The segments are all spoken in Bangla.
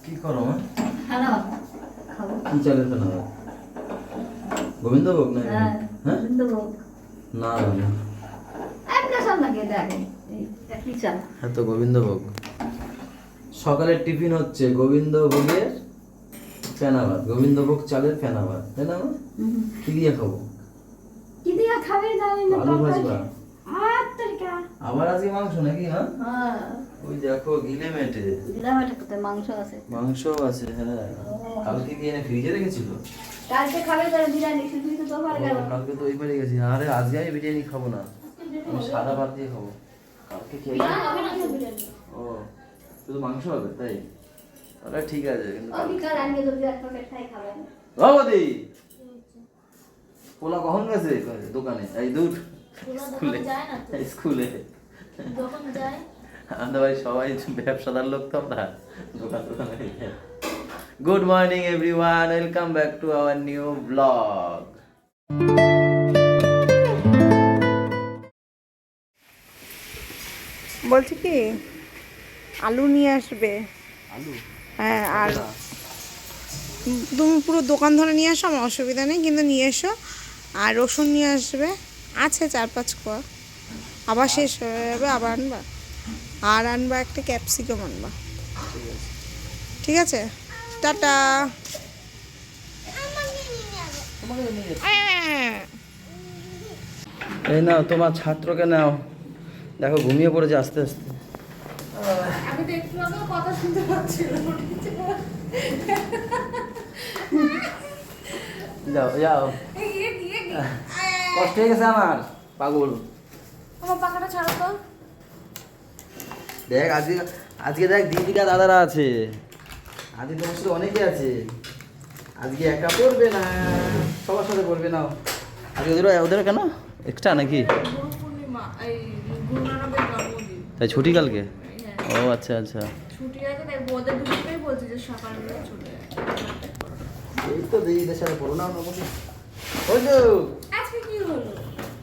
কি করো মা? হ্যালো খাবো। কি চালের ফেনা ভাত? গোবিন্দভোগ না? হ্যাঁ হ্যাঁ গোবিন্দভোগ। না না একটা চাল লাগে দেখেন এই একই চাল। হ্যাঁ তো গোবিন্দভোগ। সকালের টিফিন হচ্ছে গোবিন্দভোগের ফেনা ভাত, গোবিন্দভোগ চালের ফেনা ভাত, তাই না মা? কি দিয়ে খাবো? কি দিয়া খাবে জানি না আলু ভাজবা? আর তরকা। আবার আজকে মাংস নাকি মা? হ্যাঁ ওই দেখো গিলে মেটে দিলাম এটা কোথায় মাংস আছে। মাংস আছে। হ্যাঁ কালকে কি এনে ফ্রিজে রেখেছিল? কালকে খাবে তারা বিরিয়ানি শুধু তো দোকান গেল। কালকে তো ওই বাড়ি গেছি। আরে আজকে আমি বিরিয়ানি খাবো না, আমি সাদা ভাত দিয়ে খাবো। কালকে খেয়ে ও শুধু মাংস হবে তাই? তাহলে ঠিক আছে। কিন্তু বিকাল আনিয়ে যদি এক প্যাকেট খাই খাবেন। বাবাদি পোলা কখন গেছে দোকানে? এই দুধ স্কুলে যায় না তো। স্কুলে দোকান যায়। আমাদের ভাই সবাই ব্যবসাদার লোক তো আমরা দোকানে। Good morning everyone, welcome back to our new blog. বলছি কি আলু নিয়ে আসবে। আলু হ্যাঁ আর তুমি পুরো দোকান ধরে নিয়ে আসো, আমার অসুবিধা নেই, কিন্তু নিয়ে এসো। আর রসুন নিয়ে আসবে, আছে 4-5 কোয়া, আবার শেষ হয়ে যাবে, আবার আনবা। আর আনবা একটা ক্যাপসিকাম আনবা, ঠিক আছে? টাটা। এই নাও তোমার ছাত্রকে নাও, দেখো ঘুমিয়ে পড়েছে আস্তে আস্তে। আমি তো একটু আগেও কথা শুনতে পাচ্ছিলাম। যাও যাও, কষ্ট হয়ে গেছে আমার, পাগল। আমার পাখাটা ছাড়ো তো। দেখ আজকে আজকে দেখ দিদিকা দাদারা আছে, আজকে তোমার সাথে অনেকে আছে। আজকে একা পড়বে না, সবার সাথে পড়বে না। আজকে ওদের ওদের কেন এক্সট্রা নাকি? গুরু পূর্ণিমা, এই গুরু নানকের জন্মদিন। তাই ছুটি কালকে? ও আচ্ছা আচ্ছা। ছুটি আছে তাই ওদের দুটোই বলছি যে সকালবেলা চলে যায়। এই তো দিদিদের সাথে পড়ো না মোটামুটি। ওই তো আজকে কি হলো?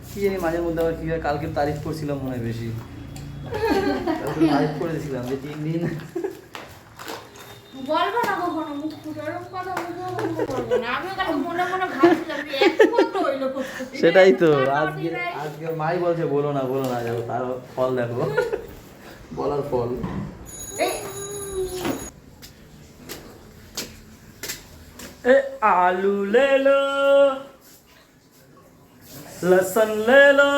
কি জানি মাঝে মধ্যে আবার কি হয়, কালকে তারিফ করছিলাম মনে হয় বেশি, তারিফ করে দিয়েছিলাম যে 3 দিন। বলবো না কখনো মুখ ফুটে, এরকম কথা মুখে বলবো না। আমিও কালকে মনে মনে ভাবছিলাম যে এক বন্ধ হইলো কোথায়। সেটাই তো আজকে আজকে মাই বলছে বলো না যাবো, তার ফল দেখো, বলার ফল। এই ए आलू ले लो, लहसुन ले लो,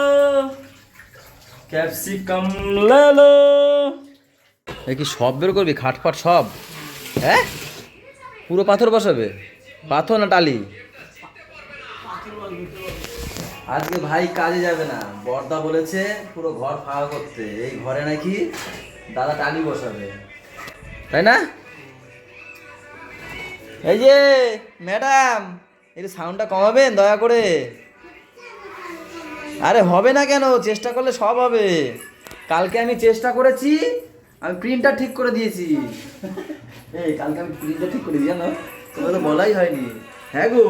ক্যাপসিকাম ले लो। এ কি সব বের করবি? খাটপাট সব? হ্যাঁ পুরো পাথর বসাবে? পাথর না টালি? আজকে ভাই কাজে যাবে না, বর্দা বলেছে পুরো ঘর ফাঁকা করতে। এই ঘরে নাকি দাদা টালি বসাবে, তাই না? এই যে ম্যাডাম, একটু সাউন্ডটা কমাবেন দয়া করে। আরে হবে না কেন? চেষ্টা করলে সব হবে। কালকে আমি চেষ্টা করেছি, আমি প্রিন্টার ঠিক করে দিয়েছি। এই কালকে আমি প্রিন্টার ঠিক করে দিই, জানো তোমাকে তো বলাই হয়নি। হ্যাঁ গো,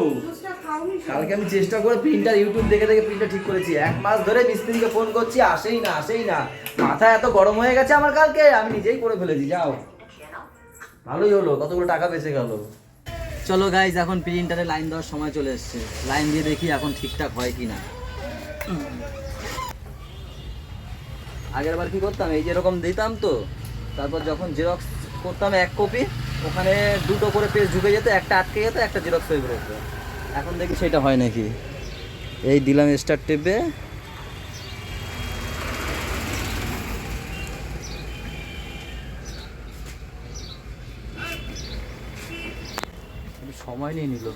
কালকে আমি চেষ্টা করে প্রিন্টার ইউটিউব দেখে দেখে প্রিন্টার ঠিক করেছি। 1 মাস ধরে মিস্ত্রিকে ফোন করছি, আসেই না। মাথা এত গরম হয়ে গেছে আমার, কালকে আমি নিজেই করে ফেলেছি। যাও ভালোই হলো, কতগুলো টাকা বেঁচে গেল। চলো গাইজ, এখন প্রিন্টারে লাইন দেওয়ার সময় চলে এসছে। লাইন দিয়ে দেখি এখন ঠিকঠাক হয় কি না। আগের বার কি করতাম, এই যেরকম দিতাম তো, তারপর যখন জেরক্স করতাম 1 কপি, ওখানে 2টো করে পেজ ঢুকে যেত, একটা আটকে যেত, একটা জেরক্স হয়ে বেরোতো। এখন দেখি সেটা হয় নাকি। এই দিলাম স্টার্ট টেপে, সময় নিয়ে নিল।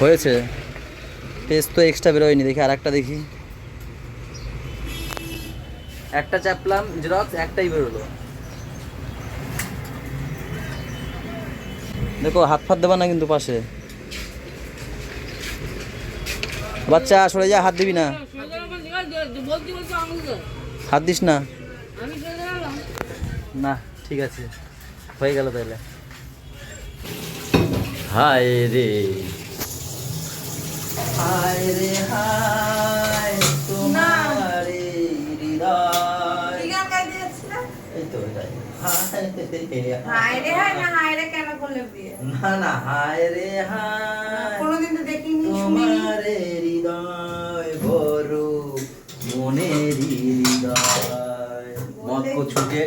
হয়েছে, পেজ তো এক্সট্রা বেরোয়নি। দেখি আর একটা দেখি, একটা চাপলাম জেরক্স, একটাই বেরোলো। দেখো হাত ফাত দেবা না কিন্তু পাশে। বাচ্চা সরে যা, হাত দিবি না, হাত দিস না। না ঠিক আছে, হয়ে গেল তাহলে। হায় রে হায় রে হায় রে হায় না, হায় রে কেন করলে বিয়ে? না না, হায় রে হায় কোনোদিন তো দেখিনি, শুনিনি। তোমার হৃদয় বড় মনের হৃদয় মত কো ছুটে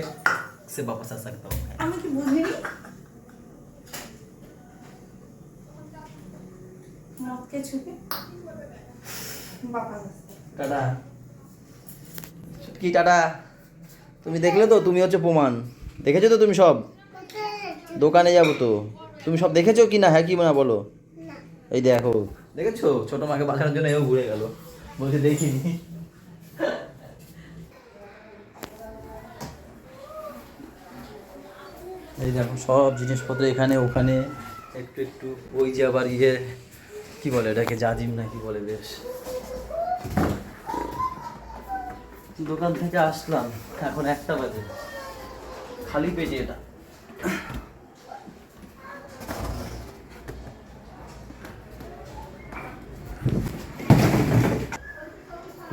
से वापस आ सकता हूँ আমি কি বুঝিনি? মতকে ছুপে বাবা টাটা কি টাটা। তুমি দেখলে তো, তুমি হচ্ছে প্রমাণ। দেখেছো তো তুমি সব? দোকানে যাবো তো, তুমি সব দেখেছো কি না? হ্যাঁ কি না বলো? এই দেখো, দেখেছো? ছোট মাকে বাঁচানোর জন্য এও ঘুরে গেল, বলছে দেখিনি। এই দেখো সব জিনিসপত্র এখানে ওখানে একটু একটু। ওই যে আবার ইয়ে কি বলে এটাকে, জাজিম না কি বলে, বেশ। দোকান থেকে আসলাম, এখন 1টা বাজে, খালি পেটে এটা।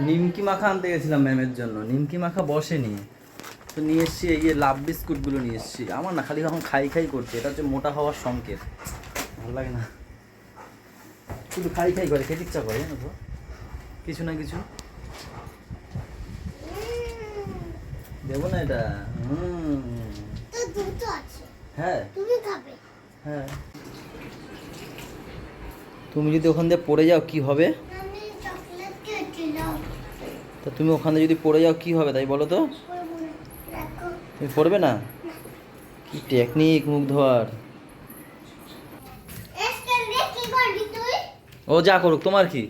নিমকি মাখা আনতে গেছিলাম ম্যামের জন্য, নিমকি মাখা বসেনি তো নিয়ে এসছি এই যে লাভ বিস্কুটগুলো নিয়ে এসছি। আমার না খালি এখন খাই খাই করছে, এটা হচ্ছে মোটা হওয়ার সংকেত। ভালো লাগে না, শুধু খাই খাই করে, খেতে ইচ্ছা করে জানো তো, কিছু না কিছু। দেবো না এটা? হ্যাঁ হ্যাঁ। তুমি যদি ওখান দিয়ে পড়ে যাও কি হবে? তা তুমি ওখানে যদি পড়ে যাও কি হবে তাই বলো তো? তুমি পড়বে না? কি টেকনিক মুখ ধোয়ার। ও যা করুক, তোমার কি?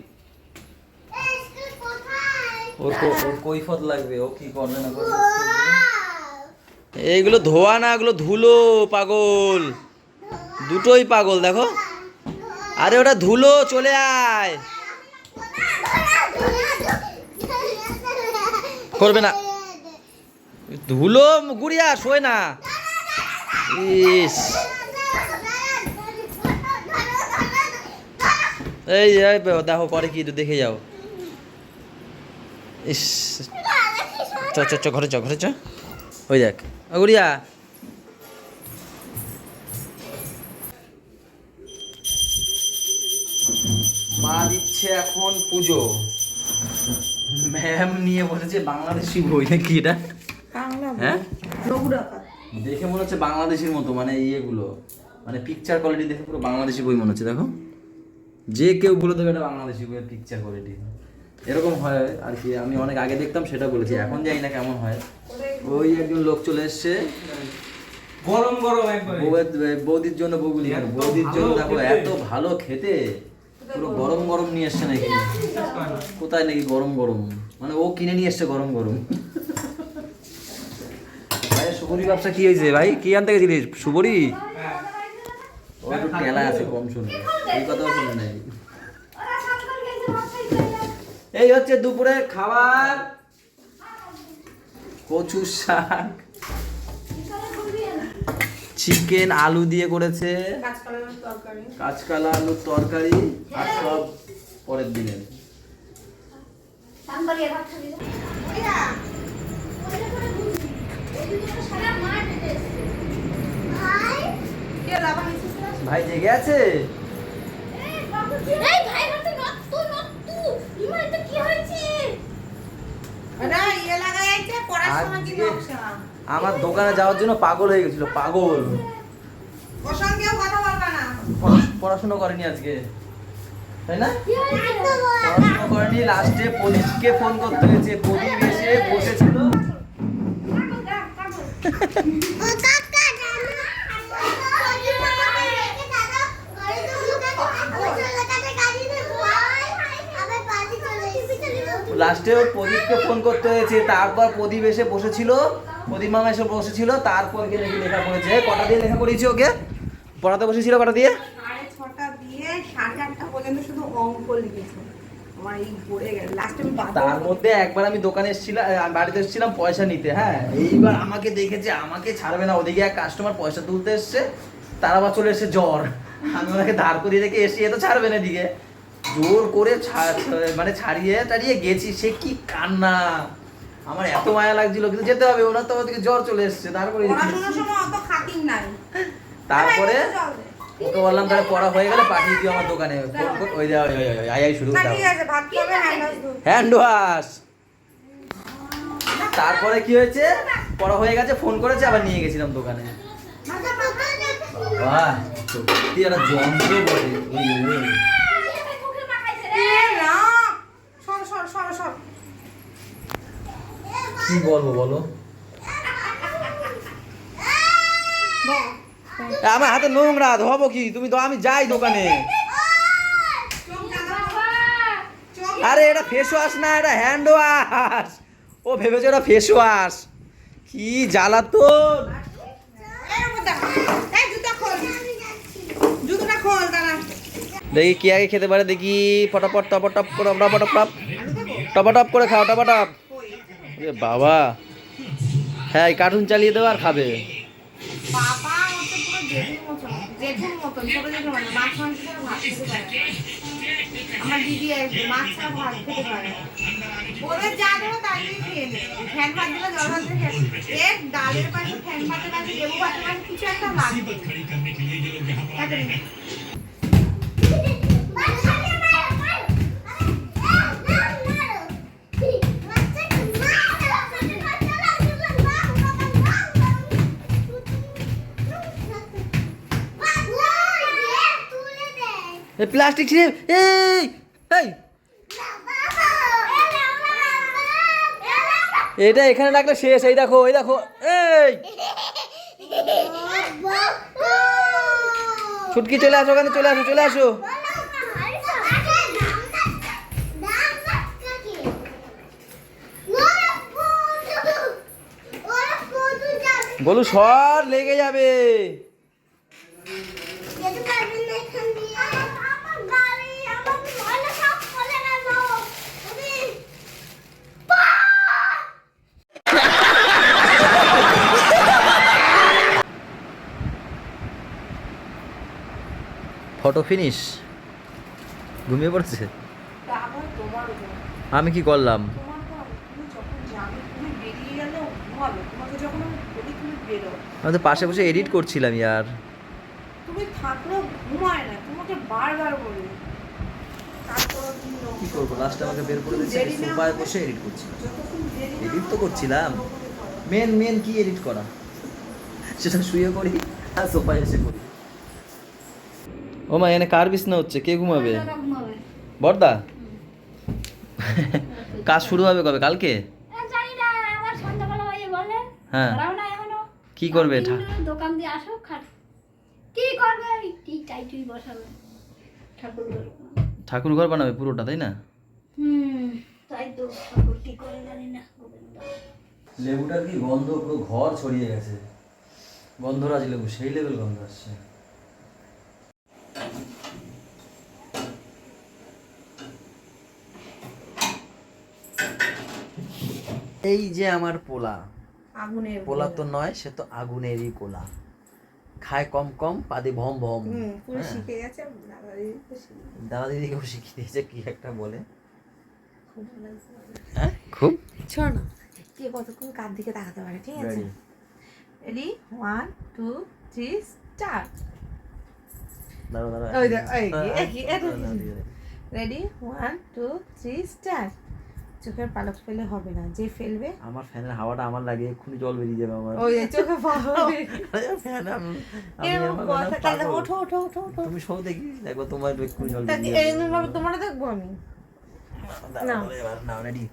ওর কৈফত লাগবে, ও কি করবে না করবে। এইগুলো ধোয়া না, এগুলো ধুলো, পাগল। দুটোই পাগল দেখো। আরে ওটা ধুলো, চলে আয়। করবে না, ধুলো গুড়িয়া, শোয় না। ইস, এই দেখো করে কি, দেখে যাও। ইস, চ চ চ ঘরে চ, ঘরে চ। ওই দেখ গুড়িয়া। মা দিচ্ছে এখন পুজো। ম্যাম নিয়ে বসেছে বাংলাদেশি বই নাকি এটা? হ্যাঁ দেখে মনে হচ্ছে বাংলাদেশের মতো, মানে ইয়েগুলো, মানে পিকচার কোয়ালিটি দেখে পুরো বাংলাদেশি বই মনে হচ্ছে। দেখো, যে কেউ বলে দেবে এটা বাংলাদেশি বইয়ের পিকচার কোয়ালিটি। এরকম হয় আর কি, আমি অনেক আগে দেখতাম সেটা বলেছি, এখন জানি না কেমন হয়। ওই একজন লোক চলে এসছে গরম গরম একবারে বৌদির জন্য, বৌগুলি বৌদির জন্য। দেখো এত ভালো খেতে, পুরো গরম গরম নিয়ে এসছে নাকি, কোথায় নাকি গরম গরম, মানে ও কিনে নিয়ে এসছে গরম গরম। ভাই সুবরি ব্যবসা কি হয়েছে ভাই? কি আনতে গেছিলিস? সুবরি ও একটু টেলা আছে, কম শুনবে, এই কথাও শুনে নাই। এই হচ্ছে দুপুরের খাবার, কচু শাক, চিকেন আলু দিয়ে করেছে, কাঁচকলা আলুর তরকারি, আর সব পরের দিনের। ভাই জেগে আছে? আমার দোকানে যাওয়ার জন্য পাগল হয়ে গেছিল, পাগল। পড়াশোনা করেনি আজকে, তাই না? পড়াশোনা করেনি, লাস্টে প্রদীপকে ফোন করতে হয়েছে। প্রদীপ এসে বসেছিল, লাস্টে প্রদীপকে ফোন করতে হয়েছে। তারপর প্রদীপ এসে বসেছিল, প্রদীপ মামা এসে বসেছিল, তারপর গিয়ে নাকি লেখা করেছে। কটা দিয়ে লেখা করেছি ওকে? পড়াতে বসেছিল কটা দিয়ে? 6:30 দিয়ে 8:30 পর্যন্ত শুধু অঙ্ক লিখেছে। আমার এই পড়ে গেল লাস্টে। আমি তার মধ্যে একবার আমি দোকানে এসেছিলাম, বাড়িতে এসেছিলাম পয়সা নিতে। হ্যাঁ, এইবার আমাকে দেখেছে, আমাকে ছাড়বে না। ওদিকে এক কাস্টমার পয়সা তুলতে এসছে, তার আবার চলে এসেছে জ্বর। আমি ওনাকে ধার করিয়ে রেখে এসে, এ তো ছাড়বে না। এদিকে জোর করে মানে ছাড়িয়ে টাড়িয়ে গেছি। সে কি কান্না, আমার এত মায়া লাগছিল, কিন্তু যেতে হবে, ওনার তো ওদিকে জ্বর চলে এসছে। তারপরে পড়াশোনার সময় অত নাই তারপরে ওকে বললাম তাহলে পড়া হয়ে গেলে পাঠিয়ে দিও আমার দোকানে ফোন করে ওই দাও আই শুরু না দাও ঠিক আছে ভাত খাবে হ্যান্ড ওয়াশ। তারপরে কি হয়েছে, পড়া হয়ে গেছে, ফোন করেছে, আবার নিয়ে গেছিলাম দোকানে। বাবা সত্যি একটা যন্ত্র বটে। কি বলবো বলো, আমার হাতে নোংরা, ধোবো কি? তুমি তো, আমি যাই দোকানে। আরে এটা ফেস ওয়াশ না, এটা হ্যান্ড ওয়াশ। ও ভেবেছে ওটা ফেস ওয়াশ। কি জ্বালাতন। দেখি কি আগে খেতে পারে, দেখি ফটাফট টপটপ করে টপটপ করে খাও, টপটপ। বাবা হ্যাঁ, কার্টুন চালিয়ে দেবো আর খাবে। বাবা হচ্ছে পুরো জেঠুর মতন ছোট জেঠুর মতন মাছ মাংস ছাড়া ভাত খেতে পারে না। আমার দিদি মাছ ছাড়া ভাত খেতে পারে না। ওদের যা দেবো তাই দিয়ে খেয়ে নেবে। ফ্যান ভাত দিলে জল ভাত দিয়ে খেয়ে এক ডালের পাশে ফ্যান ভাতের পাশে লেবু ভাতের পাশে কিছু একটা লাগবে। প্লাস্টিক ছিঁড়ে, এই এই এটা এখানে রাখলে শেষ। এই দেখো, এই দেখো, এই ছুটকি চলে আসো, ওখানে চলে আসো, চলে আসো। বলু সর, লেগে যাবে। ফটো ফিনিশ, ঘুমিয়ে পড়ছে। আমি কি করলাম? আমি তো পাশে বসে এডিট করছিলাম ইয়ার। তুমি থাকলেও ঘুমায় না, তোমাকে বারবার বলি। কি করবো, লাস্টে আমাকে বের করে দিয়েছে, সোফায় বসে এডিট করছি। এডিট তো করছিলাম, মেন কি এডিট করা, সেটা শুয়ে করি আর সোফায় এসে করি। ও মা, এখানে কার বিছনা হচ্ছে? কে ঘুমাবে? বড়দা। কাজ শুরু হবে কবে? কালকে? হ্যাঁ, কি করবে? দোকান দিয়ে আসো, কি করবে? কি টাইটুই বসাবে, ঠাকুর ঘর বানাবে পুরোটা, তাই না? তাই তো ঠাকুর কি করে জানি না। লেবুটার কি গন্ধ, পুরো ঘর ছড়িয়ে গেছে। গন্ধরাজ লেবু, সেই লেভেল গন্ধ আসছে। এই যে আমার পোলা, আগুনের পোলা তো নয়, সে তো আগুনেরই কোলা। খায় কম কম, পাদে ভম ভম। পুরো হ্যাঁ। শিখে গেছে। দাদা দিদিকেও শিখিয়ে দিয়েছে কি একটা বলে। হ্যাঁ, খুব শোনো না, কে কতক্ষণ কার দিকে তাকাতে পারে, ঠিক আছে? Ready. Ready, 1 2 3 start. দাঁড়াও দাঁড়াও। ওই দেখ, রেডি 1 2 3 স্টার্ট। চোখের পালক ফেলে হবে না, যে ফেলবে। আমার ফ্যানের হাওয়াটা আমার লাগে, এক্ষুনি জল বেরিয়ে যাবে আমার। ওই চোখে পড়বে। ফ্যান ওঠো ওঠো ওঠো ওঠো। তুমি শো দেখি, দেখো তোমার এক্ষুনি জল তাকে বেরিয়ে এই ভাবে তোমার দেখবো আমি। না না, রেডি।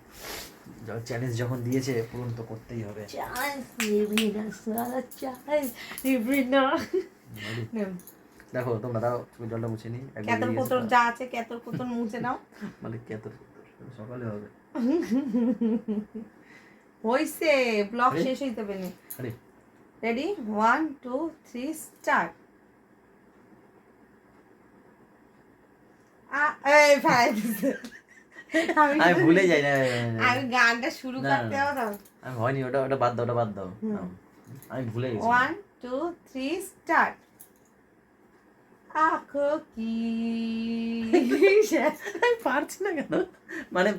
চ্যালেঞ্জ যখন দিয়েছে পূরণ তো করতেই হবে। চান্স নিবি না সারা, চান্স নিবি না। দেখো তোমরা, দাও জলটা মুছে নি। কেতর পুতর যা আছে কেতর পুতর মুছে নাও। মানে কেতর সকালে হবে। হইছে, ব্লগ শেষ হইতে হবে না। Ready 1 2 3 start. এই ভাই আমি ভুলে যাই না। আমি গানটা শুরু করতে হবে। আমি হয়নি, ওটা বাদ দাও, ওটা বাদ দাও। আমি ভুলে গেছি। 1 2 3 স্টার্ট। আঁখো কি পারছি না কেন, মানে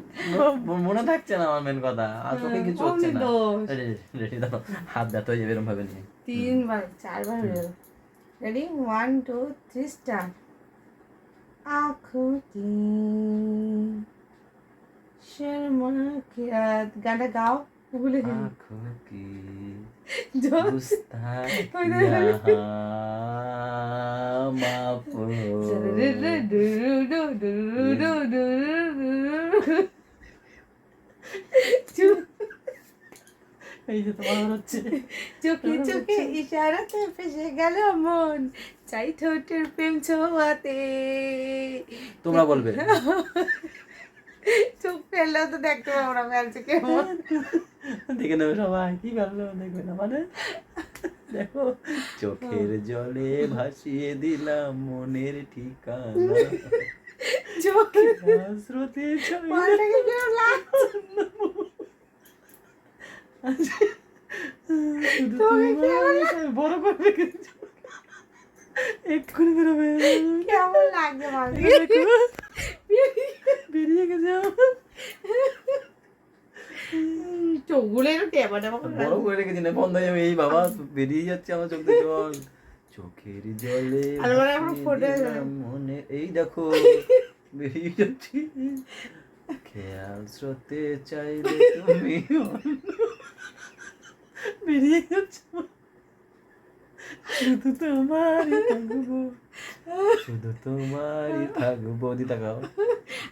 মনে থাকছে না আমার মেন কথা, আর চোখে কিছু হচ্ছে না। রেডি দাও, হাত ব্যথা হয়ে যাবে এরকম ভাবে নিয়ে। 3 বার 4 বার রেডি 1 2 3 স্টার্ট। আঁখো কি শর্মা কি রাত, গানটা গাও, ভুলে গেলি। आँखों की जो- गुस्ताखियाँ माफ हो। এই যে তোমার হচ্ছে চোখে চোখে ইশারাতে ফেসে গেল মন, চাই ঠোঁটের প্রেম ছোঁয়াতে। তোমরা বলবে। চোখ ফেললেও তো দেখতে পাবো না ফেলছে কেমন। দেখে নেবে সবাই, কি ভালো দেখবে না মানে। দেখো, চোখের জলে ভাসিয়ে দিলাম মনের ঠিকানা, চোখে স্রোতে ছড়িয়ে মালটাকে কেউ লাগছে। শুধু তোকে তোমার বড় করে রেখেছি, এক্ষুনি বেরোবে। কেমন লাগছে মালটাকে? বেরিয়ে গেছে আমার। চোখগুলো একটু টেপা টেপা করে বড় করে রেখেছি না, বন্ধ হয়ে যাবে। এই বাবা বেরিয়ে যাচ্ছে আমার চোখ থেকে জল, চোখের জলে আর মানে এখনো ভাসিয়ে ফোটে দিলাম মনে, এই দেখো বেরিয়ে যাচ্ছি। খেয়াল স্রোতে চাইলে তুমি বেরিয়ে যাচ্ছ, শুধু তোমারই থাকবো, শুধু তোমারই থাকবো। ওদিকে তাকাও,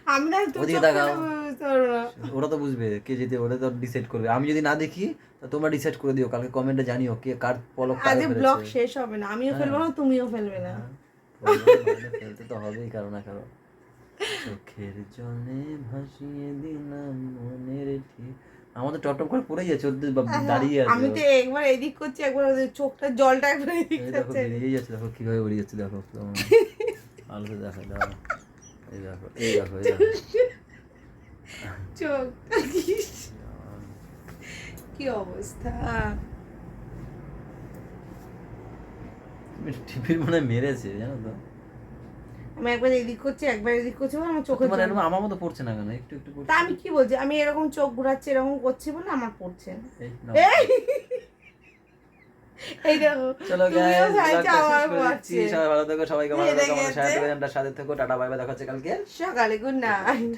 আমি না তো ওদিকে চোখ তাকাও। ফেলে তোর ওরা তো বুঝবে কে যেতে, ওরা তো ডিসাইড করবে। আমি যদি না দেখি তো তোমরা ডিসাইড করে দিও, কালকে কমেন্টে জানিও কে কার পলক কারে আজ ব্লগ ফেলেছে। শেষ হবে না, আমিও ফেলবো না তুমিও ফেলবে না। ফেলতে তো হবেই কারো না কারো। চোখের জলে ভাসিয়ে দিলাম মনের ঠিক, আমাদের টপ টপ করে পড়ে যাচ্ছে, ওদের দাঁড়িয়ে আছে। আমি তো একবার এদিক করছি, একবার ওদের চোখটা জলটা একবার এদিক এই দেখো যাচ্ছে। বেরিয়ে যাচ্ছে, দেখো কিভাবে বেরিয়ে যাচ্ছে, দেখো আলকে দেখো, দাও এই দেখো, এই দেখো, এই দেখো। চোখটা কি অবস্থা। টিভির মনে হয় মেরেছে, জানো তো। আমি একবার এদিক করছি একবার এদিক করছি বলে আমার চোখে তোমার জল। এরকম আমার মতো পড়ছে না কেন, একটু একটু পড়ছে। তা আমি কি বলছি, আমি এরকম চোখ ঘোরাচ্ছি এরকম করছি বলে আমার পড়ছে না। এই নাও। এই এই দেখো চলো তুমিও গাইস, চাইছো আমার পড়ছে। সবাই ভালো থেকো, সবাইকে ভালো এই থেকো, আমাদের দেখেছে? সাথে থেকো, টাটা, বাই বাই, দেখা হচ্ছে কালকে সকালে গুড নাইট।